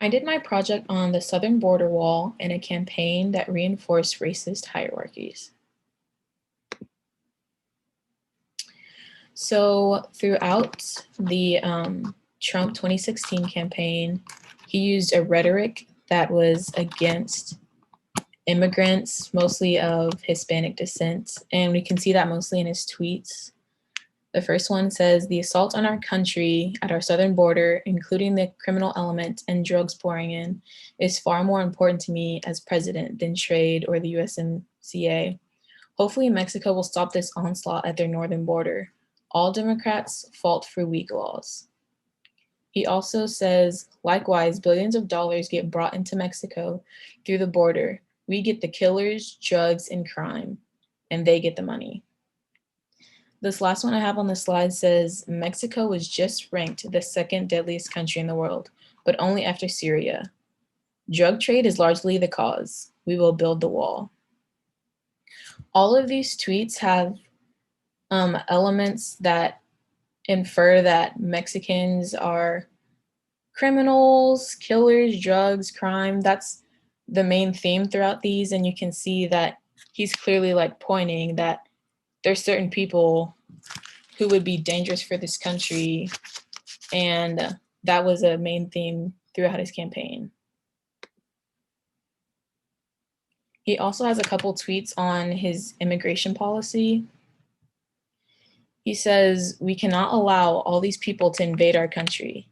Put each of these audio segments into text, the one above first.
I did my project on the southern border wall and a campaign that reinforced racist hierarchies. So throughout the Trump 2016 campaign, he used a rhetoric that was against immigrants, mostly of Hispanic descent, and we can see that mostly in his tweets. The first one says, "The assault on our country at our southern border, including the criminal element and drugs pouring in, is far more important to me as president than trade or the USMCA. Hopefully Mexico will stop this onslaught at their northern border. All Democrats fault for weak laws." He also says, "Likewise, billions of dollars get brought into Mexico through the border. We get the killers, drugs, and crime, and they get the money." This last one I have on the slide says, "Mexico was just ranked the second deadliest country in the world, but only after Syria. Drug trade is largely the cause. We will build the wall." All of these tweets have elements that infer that Mexicans are criminals, killers, drugs, crime. That's the main theme throughout these. And you can see that he's clearly like pointing that there's certain people who would be dangerous for this country. And that was a main theme throughout his campaign. He also has a couple tweets on his immigration policy. He says, "We cannot allow all these people to invade our country.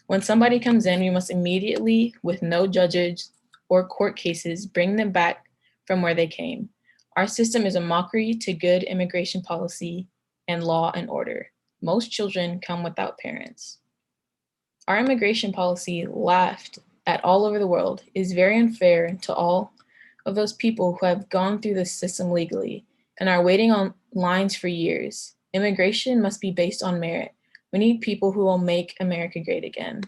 When somebody comes in, we must immediately, with no judges or court cases, bring them back from where they came. Our system is a mockery to good immigration policy and law and order. Most children come without parents. Our immigration policy, laughed at all over the world, is very unfair to all of those people who have gone through this system legally and are waiting on lines for years. Immigration must be based on merit. We need people who will make America great again."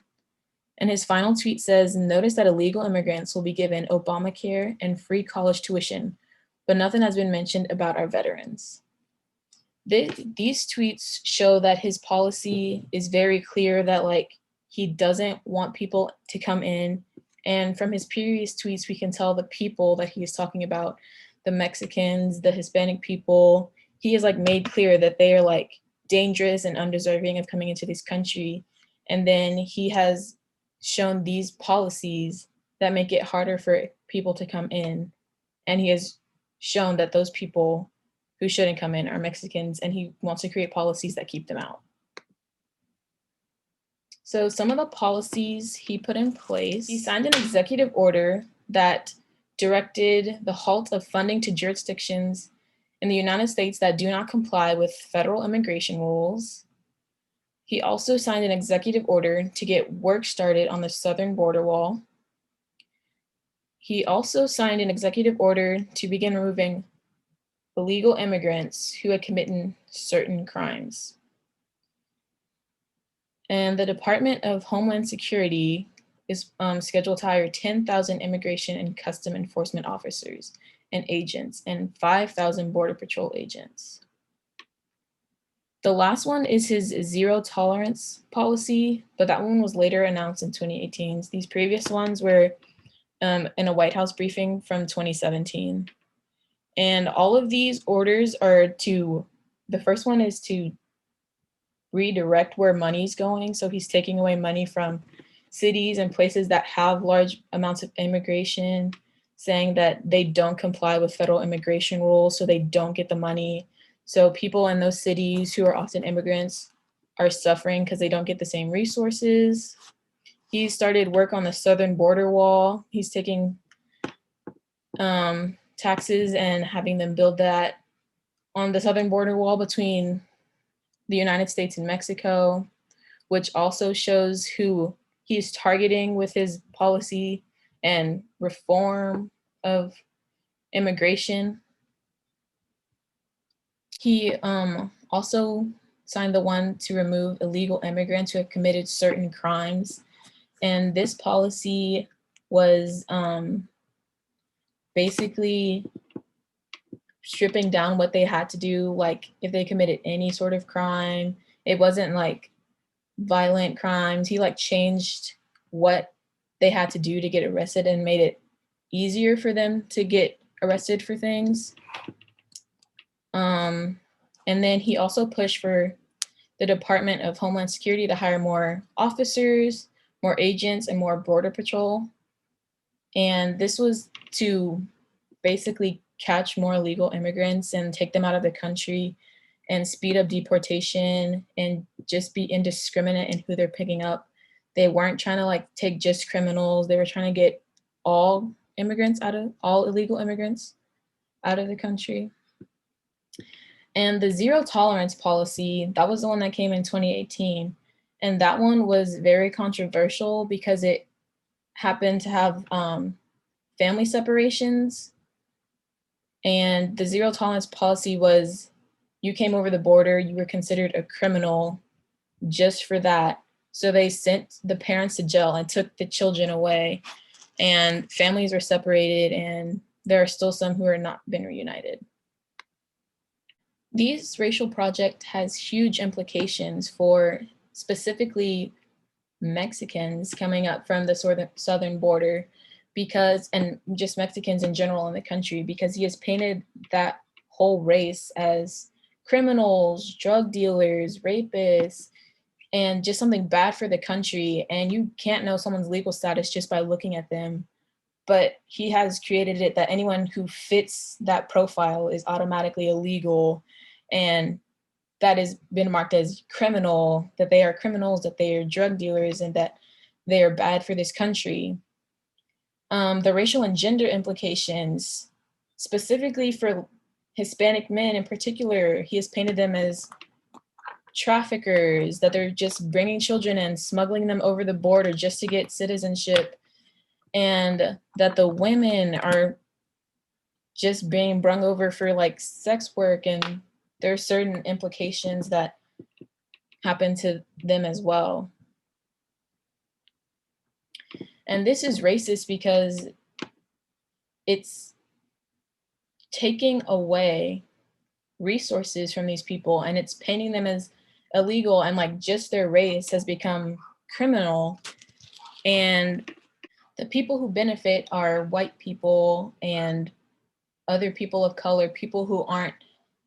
And his final tweet says, "Notice that illegal immigrants will be given Obamacare and free college tuition, but nothing has been mentioned about our veterans." These tweets show that his policy is very clear that like he doesn't want people to come in. And from his previous tweets, we can tell the people that he is talking about, the Mexicans, the Hispanic people, he has like made clear that they are like dangerous and undeserving of coming into this country. And then he has shown these policies that make it harder for people to come in. And he has shown that those people who shouldn't come in are Mexicans, and he wants to create policies that keep them out. So some of the policies he put in place, he signed an executive order that directed the halt of funding to jurisdictions in the United States that do not comply with federal immigration rules. He also signed an executive order to get work started on the southern border wall. He also signed an executive order to begin removing illegal immigrants who had committed certain crimes. And the Department of Homeland Security is scheduled to hire 10,000 immigration and custom enforcement officers and agents and 5,000 Border Patrol agents. The last one is his zero tolerance policy, but that one was later announced in 2018. These previous ones were in a White House briefing from 2017. And all of these orders are the first one is to redirect where money's going. So he's taking away money from cities and places that have large amounts of immigration, saying that they don't comply with federal immigration rules, so they don't get the money. So people in those cities who are often immigrants are suffering because they don't get the same resources. He started work on the southern border wall. He's taking taxes and having them build that on the southern border wall between the United States and Mexico, which also shows who he's targeting with his policy and reform of immigration. He also signed the one to remove illegal immigrants who have committed certain crimes. And this policy was basically stripping down what they had to do, like if they committed any sort of crime. It wasn't like violent crimes. He like changed what they had to do to get arrested and made it easier for them to get arrested for things. And then he also pushed for the Department of Homeland Security to hire more officers, more agents, and more border patrol. And this was to basically catch more illegal immigrants and take them out of the country and speed up deportation and just be indiscriminate in who they're picking up. They weren't trying to like take just criminals. They were trying to get all illegal immigrants out of the country. And the zero tolerance policy, that was the one that came in 2018. And that one was very controversial because it happened to have family separations. And the zero tolerance policy was you came over the border, you were considered a criminal just for that. So they sent the parents to jail and took the children away, and families were separated, and there are still some who are not been reunited. These racial project has huge implications for specifically Mexicans coming up from the southern border, because, and just Mexicans in general in the country, because he has painted that whole race as criminals, drug dealers, rapists, and just something bad for the country. And you can't know someone's legal status just by looking at them. But he has created it that anyone who fits that profile is automatically illegal, and that has been marked as criminal, that they are criminals, that they are drug dealers, and that they are bad for this country. The racial and gender implications, specifically for Hispanic men in particular, he has painted them as traffickers, that they're just bringing children and smuggling them over the border just to get citizenship, and that the women are just being brung over for like sex work, and there are certain implications that happen to them as well. And this is racist because it's taking away resources from these people, and it's painting them as illegal, and like just their race has become criminal. And the people who benefit are white people and other people of color, people who aren't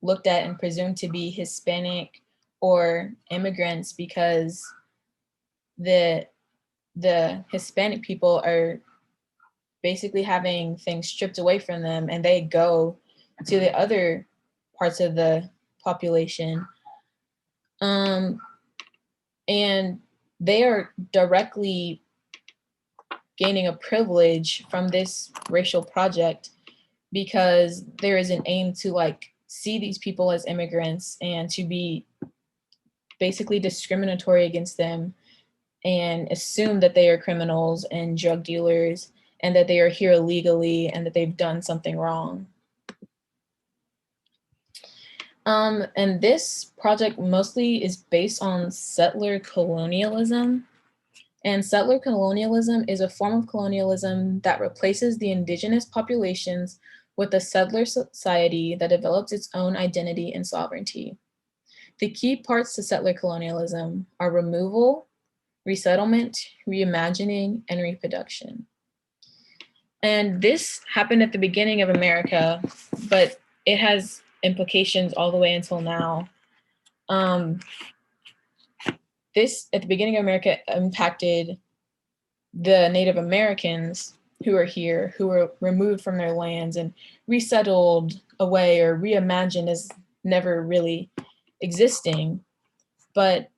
looked at and presumed to be Hispanic or immigrants, because the Hispanic people are basically having things stripped away from them, and they go to the other parts of the population. And they are directly gaining a privilege from this racial project because there is an aim to like see these people as immigrants and to be basically discriminatory against them and assume that they are criminals and drug dealers and that they are here illegally and that they've done something wrong. And this project mostly is based on settler colonialism. And settler colonialism is a form of colonialism that replaces the indigenous populations with a settler society that develops its own identity and sovereignty. The key parts to settler colonialism are removal, resettlement, reimagining, and reproduction. And this happened at the beginning of America, but it has implications all the way until now. This, at the beginning of America, impacted the Native Americans who are here, who were removed from their lands and resettled away or reimagined as never really existing. But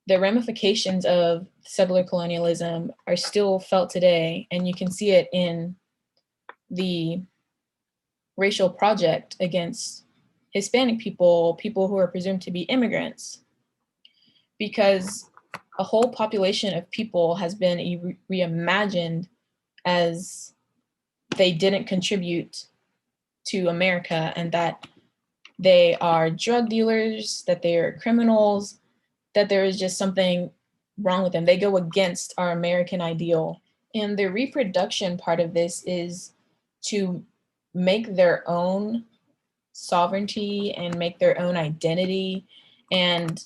the ramifications of settler colonialism are still felt today, and you can see it in the racial project against Hispanic people, people who are presumed to be immigrants, because a whole population of people has been reimagined as they didn't contribute to America, and that they are drug dealers, that they are criminals, that there is just something wrong with them. They go against our American ideal. And the reproduction part of this is to make their own sovereignty and make their own identity. And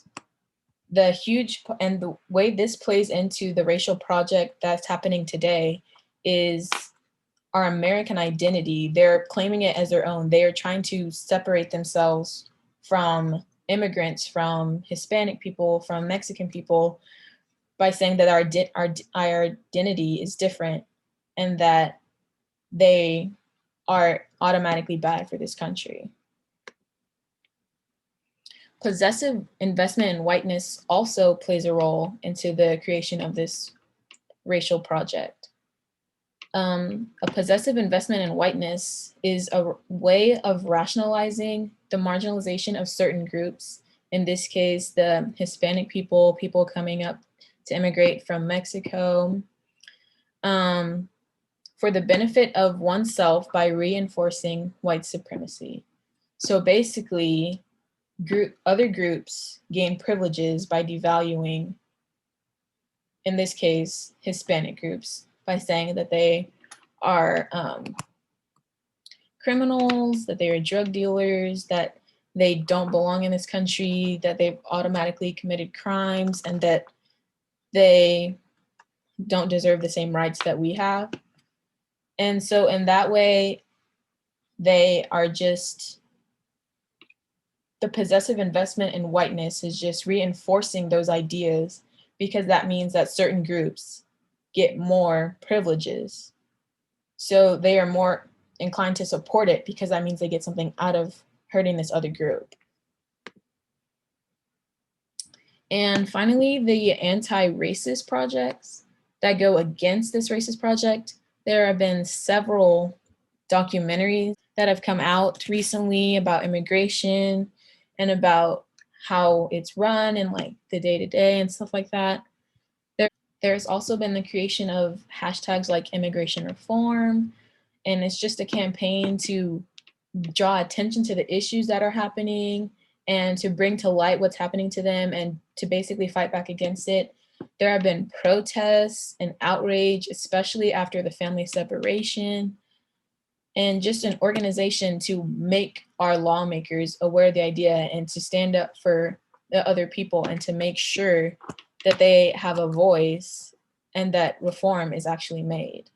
The way this plays into the racial project that's happening today is our American identity. They're claiming it as their own. They are trying to separate themselves from immigrants, from Hispanic people, from Mexican people, by saying that our identity is different and that they are automatically bad for this country. Possessive investment in whiteness also plays a role into the creation of this racial project. A possessive investment in whiteness is a way of rationalizing the marginalization of certain groups. In this case, the Hispanic people, people coming up to immigrate from Mexico, for the benefit of oneself by reinforcing white supremacy. So basically, other groups gain privileges by devaluing, in this case, Hispanic groups, by saying that they are criminals, that they are drug dealers, that they don't belong in this country, that they've automatically committed crimes, and that they don't deserve the same rights that we have. And so in that way, they are just, the possessive investment in whiteness is just reinforcing those ideas, because that means that certain groups get more privileges. So they are more inclined to support it because that means they get something out of hurting this other group. And finally, the anti-racist projects that go against this racist project. There have been several documentaries that have come out recently about immigration and about how it's run and like the day-to-day and stuff like that. There's also been the creation of hashtags like immigration reform, and it's just a campaign to draw attention to the issues that are happening and to bring to light what's happening to them and to basically fight back against it. There have been protests and outrage, especially after the family separation, and just an organization to make our lawmakers aware of the idea and to stand up for the other people and to make sure that they have a voice and that reform is actually made.